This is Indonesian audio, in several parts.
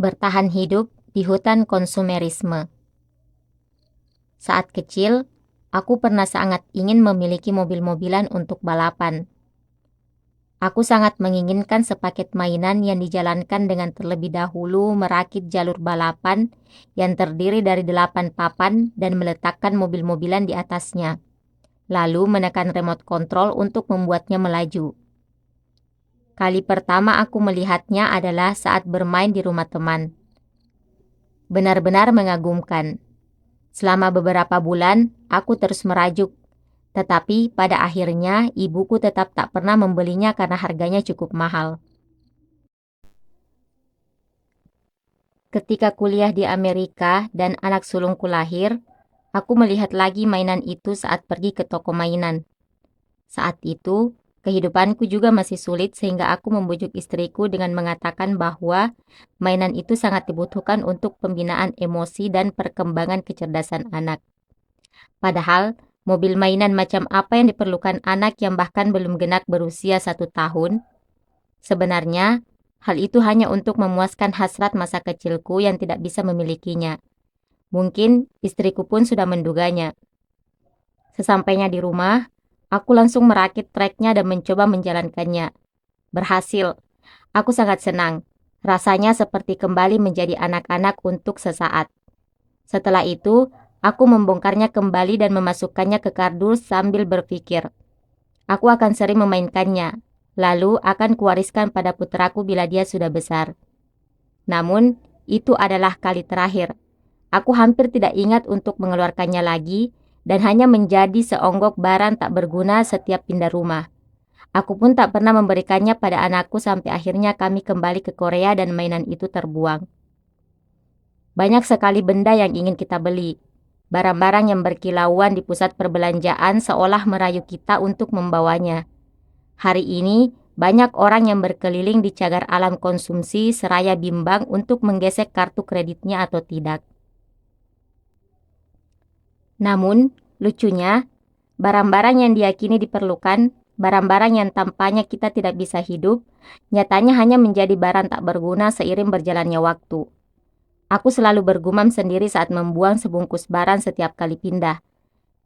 Bertahan hidup di hutan konsumerisme. Saat kecil, aku pernah sangat ingin memiliki mobil-mobilan untuk balapan. Aku sangat menginginkan sepaket mainan yang dijalankan dengan terlebih dahulu merakit jalur balapan yang terdiri dari 8 papan dan meletakkan mobil-mobilan di atasnya, lalu menekan remote control untuk membuatnya melaju. Kali pertama aku melihatnya adalah saat bermain di rumah teman. Benar-benar mengagumkan. Selama beberapa bulan, aku terus merajuk. Tetapi pada akhirnya, ibuku tetap tak pernah membelinya karena harganya cukup mahal. Ketika kuliah di Amerika dan anak sulungku lahir, aku melihat lagi mainan itu saat pergi ke toko mainan. Saat itu, kehidupanku juga masih sulit sehingga aku membujuk istriku dengan mengatakan bahwa mainan itu sangat dibutuhkan untuk pembinaan emosi dan perkembangan kecerdasan anak. Padahal, mobil mainan macam apa yang diperlukan anak yang bahkan belum genap berusia 1 tahun? Sebenarnya, hal itu hanya untuk memuaskan hasrat masa kecilku yang tidak bisa memilikinya. Mungkin istriku pun sudah menduganya. Sesampainya di rumah, aku langsung merakit treknya dan mencoba menjalankannya. Berhasil. Aku sangat senang. Rasanya seperti kembali menjadi anak-anak untuk sesaat. Setelah itu, aku membongkarnya kembali dan memasukkannya ke kardus sambil berpikir, aku akan sering memainkannya, lalu akan kuwariskan pada putraku bila dia sudah besar. Namun, itu adalah kali terakhir. Aku hampir tidak ingat untuk mengeluarkannya lagi dan hanya menjadi seonggok barang tak berguna setiap pindah rumah. Aku pun tak pernah memberikannya pada anakku sampai akhirnya kami kembali ke Korea dan mainan itu terbuang. Banyak sekali benda yang ingin kita beli. Barang-barang yang berkilauan di pusat perbelanjaan seolah merayu kita untuk membawanya. Hari ini, banyak orang yang berkeliling di cagar alam konsumsi seraya bimbang untuk menggesek kartu kreditnya atau tidak. Namun, lucunya, barang-barang yang diyakini diperlukan, barang-barang yang tampaknya kita tidak bisa hidup, nyatanya hanya menjadi barang tak berguna seiring berjalannya waktu. Aku selalu bergumam sendiri saat membuang sebungkus barang setiap kali pindah.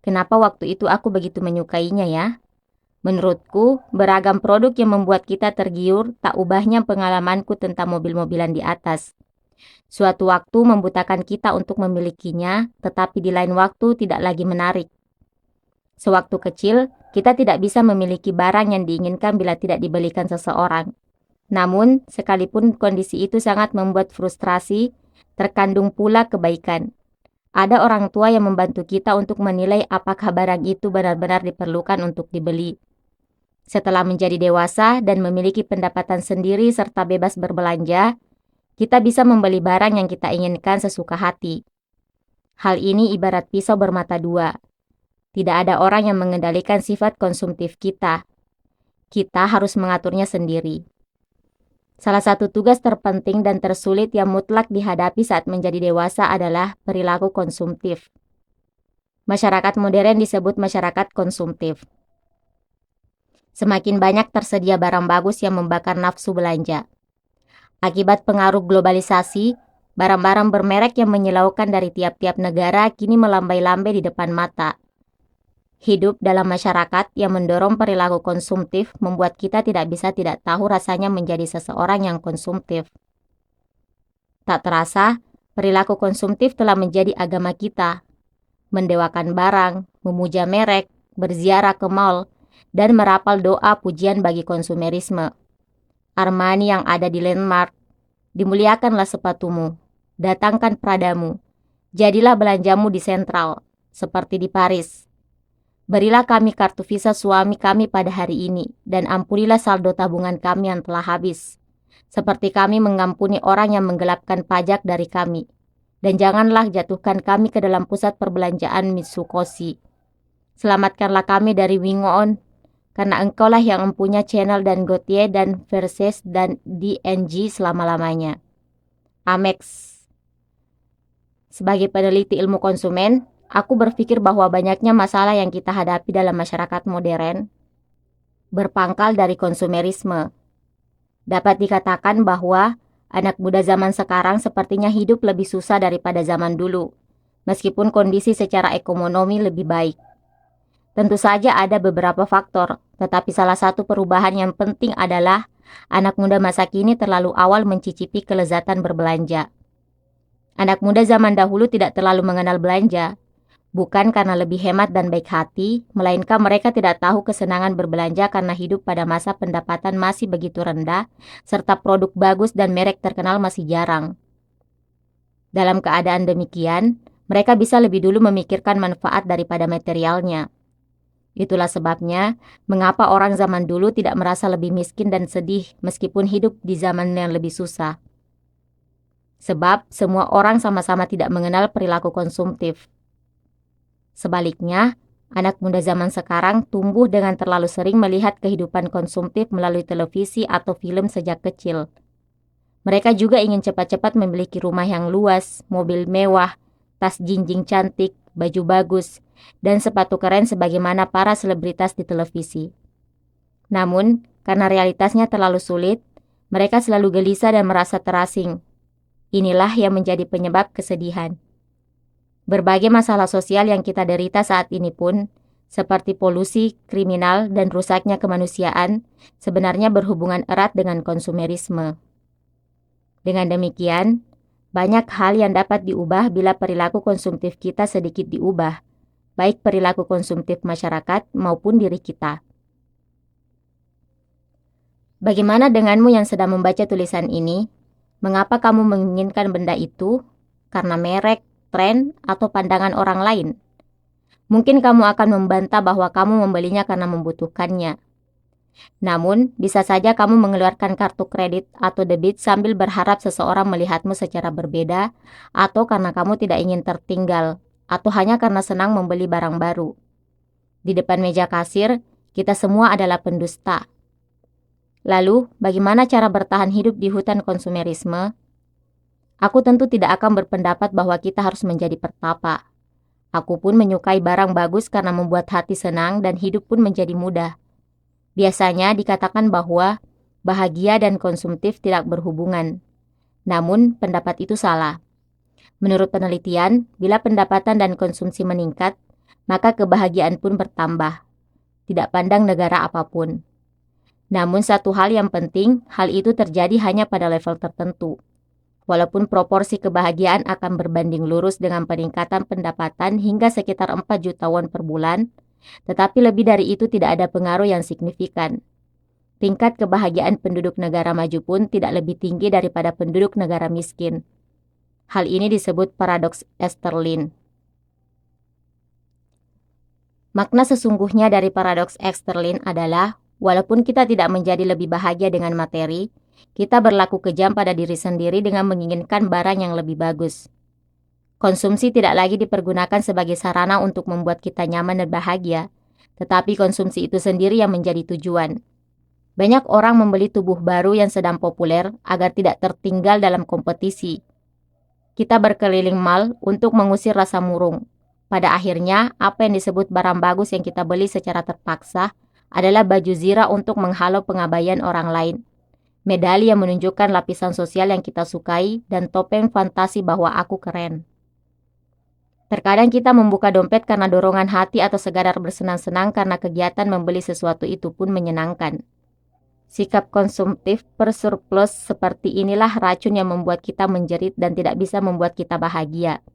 Kenapa waktu itu aku begitu menyukainya ya? Menurutku, beragam produk yang membuat kita tergiur tak ubahnya pengalamanku tentang mobil-mobilan di atas. Suatu waktu membutakan kita untuk memilikinya, tetapi di lain waktu tidak lagi menarik. Sewaktu kecil, kita tidak bisa memiliki barang yang diinginkan bila tidak dibelikan seseorang. Namun, sekalipun kondisi itu sangat membuat frustrasi, terkandung pula kebaikan. Ada orang tua yang membantu kita untuk menilai apakah barang itu benar-benar diperlukan untuk dibeli. Setelah menjadi dewasa dan memiliki pendapatan sendiri serta bebas berbelanja, kita bisa membeli barang yang kita inginkan sesuka hati. Hal ini ibarat pisau bermata dua. Tidak ada orang yang mengendalikan sifat konsumtif kita. Kita harus mengaturnya sendiri. Salah satu tugas terpenting dan tersulit yang mutlak dihadapi saat menjadi dewasa adalah perilaku konsumtif. Masyarakat modern disebut masyarakat konsumtif. Semakin banyak tersedia barang bagus yang membakar nafsu belanja. Akibat pengaruh globalisasi, barang-barang bermerek yang menyilaukan dari tiap-tiap negara kini melambai-lambai di depan mata. Hidup dalam masyarakat yang mendorong perilaku konsumtif membuat kita tidak bisa tidak tahu rasanya menjadi seseorang yang konsumtif. Tak terasa, perilaku konsumtif telah menjadi agama kita. Mendewakan barang, memuja merek, berziarah ke mall, dan merapal doa pujian bagi konsumerisme. Armani yang ada di Landmark, dimuliakanlah sepatumu, datangkan Pradamu, jadilah belanjamu di Sentral, seperti di Paris. Berilah kami kartu visa suami kami pada hari ini, dan ampunilah saldo tabungan kami yang telah habis. Seperti kami mengampuni orang yang menggelapkan pajak dari kami. Dan janganlah jatuhkan kami ke dalam pusat perbelanjaan Mitsukoshi. Selamatkanlah kami dari Wingon, karena engkaulah yang mempunyai Channel dan Gautier dan Versace dan D&G selama-lamanya. Amex. Sebagai peneliti ilmu konsumen, aku berpikir bahwa banyaknya masalah yang kita hadapi dalam masyarakat modern berpangkal dari konsumerisme. Dapat dikatakan bahwa Anak muda zaman sekarang sepertinya hidup lebih susah daripada zaman dulu, meskipun kondisi secara ekonomi lebih baik. Tentu saja ada beberapa faktor, tetapi salah satu perubahan yang penting adalah anak muda masa kini terlalu awal mencicipi kelezatan berbelanja. Anak muda zaman dahulu tidak terlalu mengenal belanja, bukan karena lebih hemat dan baik hati, melainkan mereka tidak tahu kesenangan berbelanja karena hidup pada masa pendapatan masih begitu rendah, serta produk bagus dan merek terkenal masih jarang. Dalam keadaan demikian, mereka bisa lebih dulu memikirkan manfaat daripada materialnya. Itulah sebabnya, mengapa orang zaman dulu tidak merasa lebih miskin dan sedih meskipun hidup di zaman yang lebih susah. Sebab semua orang sama-sama tidak mengenal perilaku konsumtif. Sebaliknya, anak muda zaman sekarang tumbuh dengan terlalu sering melihat kehidupan konsumtif melalui televisi atau film sejak kecil. Mereka juga ingin cepat-cepat memiliki rumah yang luas, mobil mewah, tas jinjing cantik, baju bagus, dan sepatu keren sebagaimana para selebritas di televisi. Namun, karena realitasnya terlalu sulit, mereka selalu gelisah dan merasa terasing. Inilah yang menjadi penyebab kesedihan. Berbagai masalah sosial yang kita derita saat ini pun, seperti polusi, kriminal, dan rusaknya kemanusiaan, sebenarnya berhubungan erat dengan konsumerisme. Dengan demikian, banyak hal yang dapat diubah bila perilaku konsumtif kita sedikit diubah, baik perilaku konsumtif masyarakat maupun diri kita. Bagaimana denganmu yang sedang membaca tulisan ini? Mengapa kamu menginginkan benda itu? Karena merek, tren, atau pandangan orang lain? Mungkin kamu akan membantah bahwa kamu membelinya karena membutuhkannya. Namun, bisa saja kamu mengeluarkan kartu kredit atau debit sambil berharap seseorang melihatmu secara berbeda, atau karena kamu tidak ingin tertinggal, atau hanya karena senang membeli barang baru. Di depan meja kasir, kita semua adalah pendusta. Lalu, bagaimana cara bertahan hidup di hutan konsumerisme? Aku tentu tidak akan berpendapat bahwa kita harus menjadi pertapa. Aku pun menyukai barang bagus karena membuat hati senang dan hidup pun menjadi mudah. Biasanya dikatakan bahwa bahagia dan konsumtif tidak berhubungan. Namun, pendapat itu salah. Menurut penelitian, bila pendapatan dan konsumsi meningkat, maka kebahagiaan pun bertambah. Tidak pandang negara apapun. Namun satu hal yang penting, hal itu terjadi hanya pada level tertentu. Walaupun proporsi kebahagiaan akan berbanding lurus dengan peningkatan pendapatan hingga sekitar 4 juta won per bulan, tetapi lebih dari itu tidak ada pengaruh yang signifikan. Tingkat kebahagiaan penduduk negara maju pun tidak lebih tinggi daripada penduduk negara miskin. Hal ini disebut paradoks Easterlin. Makna sesungguhnya dari paradoks Easterlin adalah, walaupun kita tidak menjadi lebih bahagia dengan materi, kita berlaku kejam pada diri sendiri dengan menginginkan barang yang lebih bagus. Konsumsi tidak lagi dipergunakan sebagai sarana untuk membuat kita nyaman dan bahagia, tetapi konsumsi itu sendiri yang menjadi tujuan. Banyak orang membeli tubuh baru yang sedang populer agar tidak tertinggal dalam kompetisi. Kita berkeliling mal untuk mengusir rasa murung. Pada akhirnya, apa yang disebut barang bagus yang kita beli secara terpaksa adalah baju zirah untuk menghalau pengabaian orang lain, medali yang menunjukkan lapisan sosial yang kita sukai, dan topeng fantasi bahwa aku keren. Terkadang kita membuka dompet karena dorongan hati atau sekadar bersenang-senang karena kegiatan membeli sesuatu itu pun menyenangkan. Sikap konsumtif bersurplus seperti inilah racun yang membuat kita menjerit dan tidak bisa membuat kita bahagia.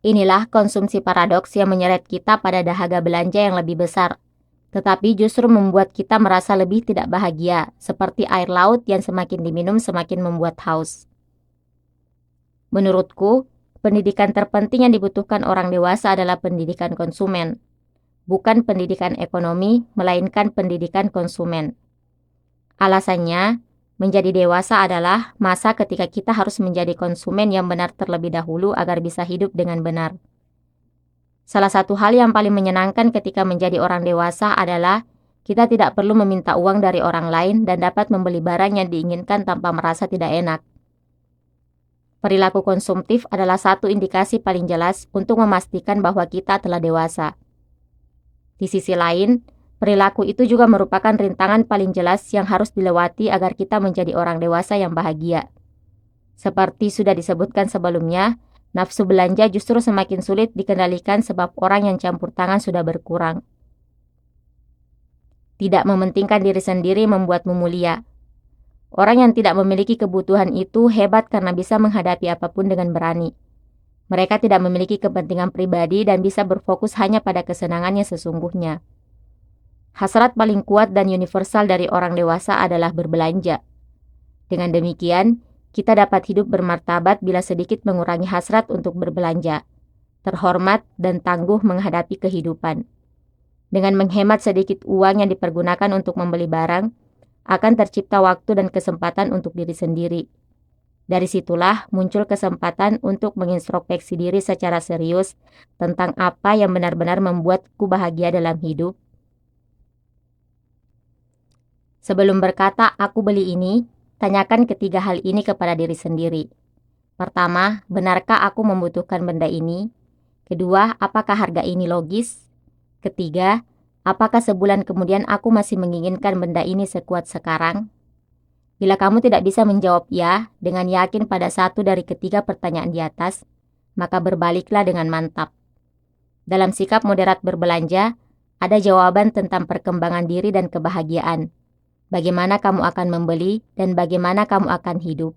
Inilah konsumsi paradoks yang menyeret kita pada dahaga belanja yang lebih besar, tetapi justru membuat kita merasa lebih tidak bahagia, seperti air laut yang semakin diminum semakin membuat haus. Menurutku, pendidikan terpenting yang dibutuhkan orang dewasa adalah pendidikan konsumen. Bukan pendidikan ekonomi, melainkan pendidikan konsumen. Alasannya, menjadi dewasa adalah masa ketika kita harus menjadi konsumen yang benar terlebih dahulu agar bisa hidup dengan benar. Salah satu hal yang paling menyenangkan ketika menjadi orang dewasa adalah kita tidak perlu meminta uang dari orang lain dan dapat membeli barang yang diinginkan tanpa merasa tidak enak. Perilaku konsumtif adalah satu indikasi paling jelas untuk memastikan bahwa kita telah dewasa. Di sisi lain, Perilaku itu juga merupakan rintangan paling jelas yang harus dilewati agar kita menjadi orang dewasa yang bahagia. Seperti sudah disebutkan sebelumnya, nafsu belanja justru semakin sulit dikendalikan sebab orang yang campur tangan sudah berkurang. Tidak mementingkan diri sendiri membuatmu mulia. Orang yang tidak memiliki kebutuhan itu hebat karena bisa menghadapi apapun dengan berani. Mereka tidak memiliki kepentingan pribadi dan bisa berfokus hanya pada kesenangannya sesungguhnya. Hasrat paling kuat dan universal dari orang dewasa adalah berbelanja. Dengan demikian, kita dapat hidup bermartabat bila sedikit mengurangi hasrat untuk berbelanja, terhormat dan tangguh menghadapi kehidupan. Dengan menghemat sedikit uang yang dipergunakan untuk membeli barang, akan tercipta waktu dan kesempatan untuk diri sendiri. Dari situlah muncul kesempatan untuk mengintrospeksi diri secara serius tentang apa yang benar-benar membuatku bahagia dalam hidup. Sebelum berkata, aku beli ini, tanyakan ketiga hal ini kepada diri sendiri. Pertama, benarkah aku membutuhkan benda ini? Kedua, apakah harga ini logis? Ketiga, apakah sebulan kemudian aku masih menginginkan benda ini sekuat sekarang? Bila kamu tidak bisa menjawab ya dengan yakin pada satu dari ketiga pertanyaan di atas, maka berbaliklah dengan mantap. Dalam sikap moderat berbelanja, ada jawaban tentang perkembangan diri dan kebahagiaan. Bagaimana kamu akan membeli dan bagaimana kamu akan hidup.